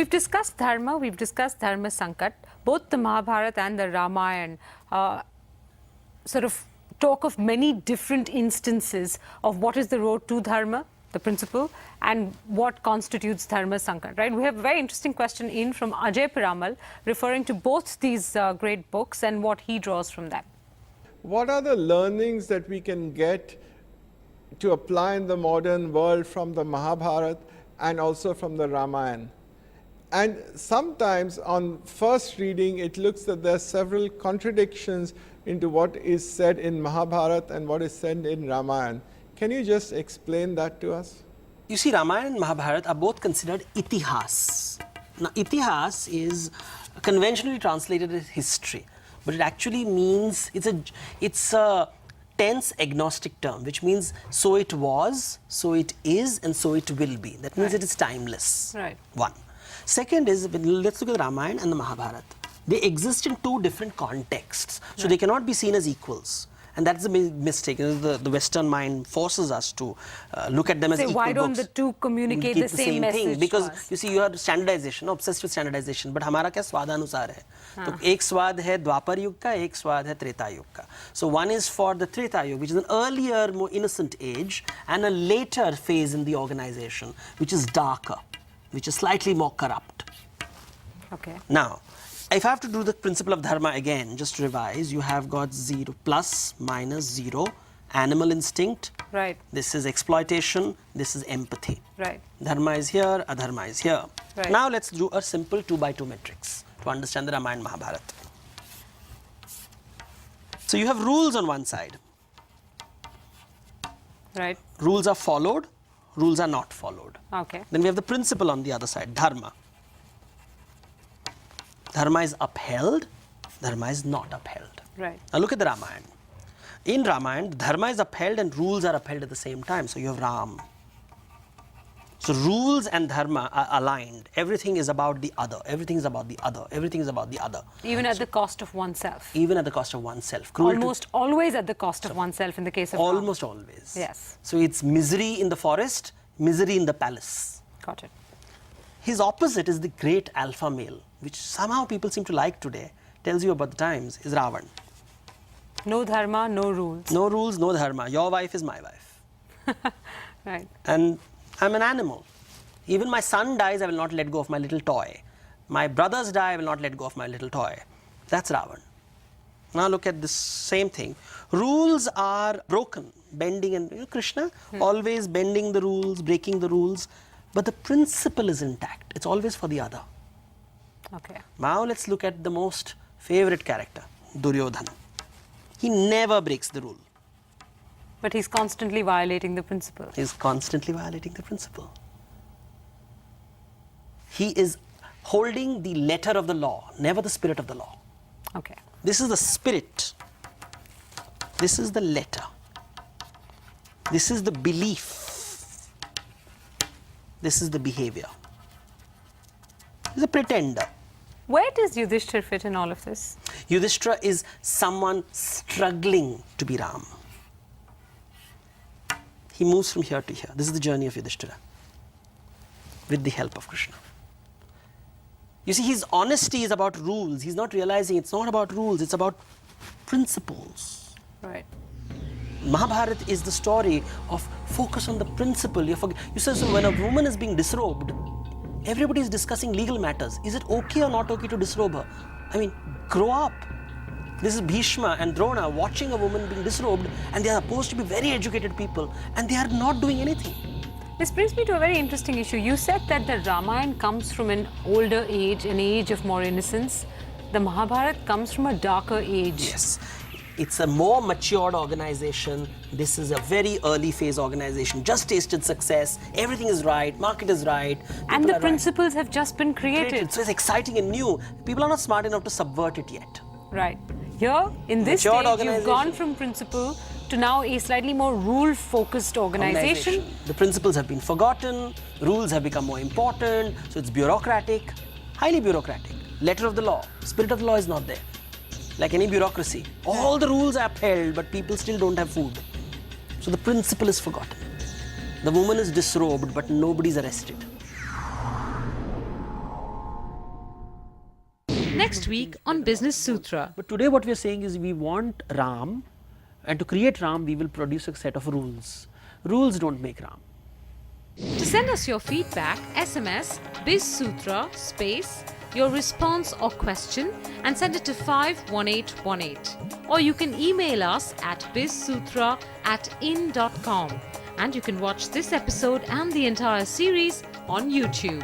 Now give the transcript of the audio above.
We've discussed dharma, we've discussed dharma sankat. Both the Mahabharata and the Ramayana sort of talk of many different instances of what is the road to dharma, the principle, and what constitutes dharma sankat, right? We have a very interesting question in from Ajay Piramal referring to both these great books and what he draws from them. What are the learnings that we can get to apply in the modern world from the Mahabharata and also from the Ramayana? And sometimes on first reading, it looks that there are several contradictions into what is said in Mahabharata and what is said in Ramayana. Can you just explain that to us? You see, Ramayana and Mahabharata are both considered itihas. Now, itihas is conventionally translated as history, but it actually means it's a tense agnostic term, which means so it was, so it is, and so it will be. That means it is timeless. Right. One. Second is, let's look at the Ramayana and the Mahabharata. They exist in two different contexts, so they cannot be seen as equals. And that's the mistake. The Western mind forces us to look at them as equal why don't books. the two communicate the same message thing? Because to us? you see, you are standardization, obsessed with standardization. But हमारा क्या स्वादानुसार है? तो एक स्वाद है द्वापर युग का, एक स्वाद है त्रेता युग का. So one is for the Treta Yuga, which is an earlier, more innocent age, and a later phase in the organization, which is darker, which is slightly more corrupt. Okay. Now, if I have to do the principle of dharma again, just to revise, you have got 0, plus, minus, 0, animal instinct. Right. This is exploitation, this is empathy. Right. Dharma is here, adharma is here. Right. Now let's do a simple 2x2 matrix to understand the Ramayana and Mahabharata. So you have rules on one side. Right. Rules are followed, rules are not followed. Okay. Then we have the principle on the other side, dharma. Dharma is upheld, dharma is not upheld. Right. Now look at the Ramayana. In Ramayana, dharma is upheld and rules are upheld at the same time. So you have Ram. So rules and dharma are aligned. Everything is about the other. Everything is about the other. Everything is about the other. Even at the cost of oneself. Even at the cost of oneself. Almost always at the cost of oneself in the case of almost always. Yes. So it's misery in the forest, misery in the palace. Got it. His opposite is the great alpha male, which somehow people seem to like today, tells you about the times, is Ravan. No dharma, no rules. No rules, no dharma. Your wife is my wife. Right. And I'm an animal. Even my son dies, I will not let go of my little toy. My brothers die, I will not let go of my little toy. That's Ravan. Now look at this same thing. Rules are broken, bending, and Krishna always bending the rules, breaking the rules. But the principle is intact. It's always for the other. Okay. Now let's look at the most favorite character, Duryodhana. He never breaks the rule. But he's constantly violating the principle. He's constantly violating the principle. He is holding the letter of the law, never the spirit of the law. Okay. This is the spirit. This is the letter. This is the belief. This is the behavior. He's a pretender. Where does Yudhishthir fit in all of this? Yudhishthira is someone struggling to be Ram. He moves from here to here. This is the journey of Yudhishthira with the help of Krishna. You see, his honesty is about rules. He's not realizing it's not about rules, it's about principles. Right. Mahabharata is the story of focus on the principle. You say, so when a woman is being disrobed, everybody is discussing legal matters. Is it okay or not okay to disrobe her? I mean, grow up. This is Bhishma and Drona watching a woman being disrobed, and they are supposed to be very educated people, and they are not doing anything. This brings me to a very interesting issue. You said that the Ramayana comes from an older age, an age of more innocence. The Mahabharata comes from a darker age. Yes. It's a more matured organization. This is a very early phase organization. Just tasted success. Everything is right. Market is right. And the principles have just been created. So it's exciting and new. People are not smart enough to subvert it yet. Right. Here, in this stage, you've gone from principle to now a slightly more rule-focused organization. The principles have been forgotten. Rules have become more important. So it's bureaucratic, highly bureaucratic. Letter of the law. Spirit of the law is not there. Like any bureaucracy, all the rules are upheld, but people still don't have food. So the principle is forgotten. The woman is disrobed, but nobody's arrested. next week on Business Sutra. But today what we are saying is we want Ram, and to create Ram we will produce a set of rules. Rules don't make Ram. To send us your feedback, SMS BizSutra space your response or question and send it to 51818. Or you can email us at bizsutra@in.com. And you can watch this episode and the entire series on YouTube.